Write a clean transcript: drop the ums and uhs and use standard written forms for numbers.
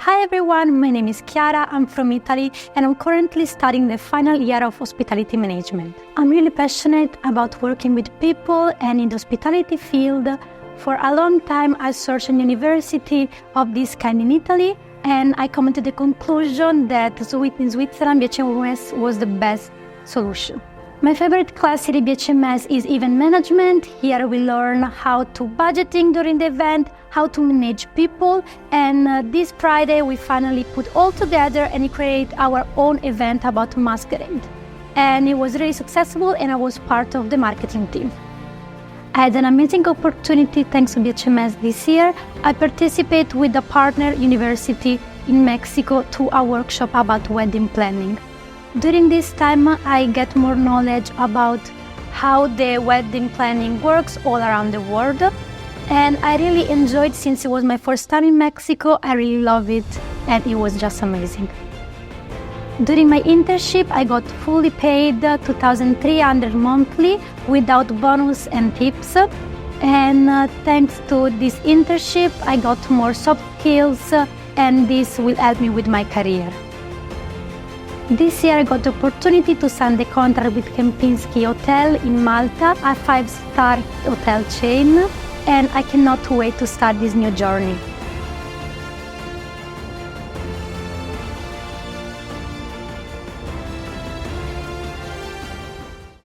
Hi everyone, my name is Chiara, I'm from Italy and I'm currently studying the final year of hospitality management. I'm really passionate about working with people and in the hospitality field. For a long time I searched an university of this kind in Italy and I come to the conclusion that in Switzerland BHMS was the best solution. My favorite class at BHMS is event management. Here we learn how to budgeting during the event, how to manage people, and this Friday we finally put all together and create our own event about masquerade. And it was really successful and I was part of the marketing team. I had an amazing opportunity thanks to BHMS this year. I participate with a partner university in Mexico to a workshop about wedding planning. During this time, I get more knowledge about how the wedding planning works all around the world. And I really enjoyed, since it was my first time in Mexico, I really love it and it was just amazing. During my internship, I got fully paid $2,300 monthly without bonus and tips. And thanks to this internship, I got more soft skills and this will help me with my career. This year I got the opportunity to sign the contract with Kempinski Hotel in Malta, a 5-star hotel chain, and I cannot wait to start this new journey.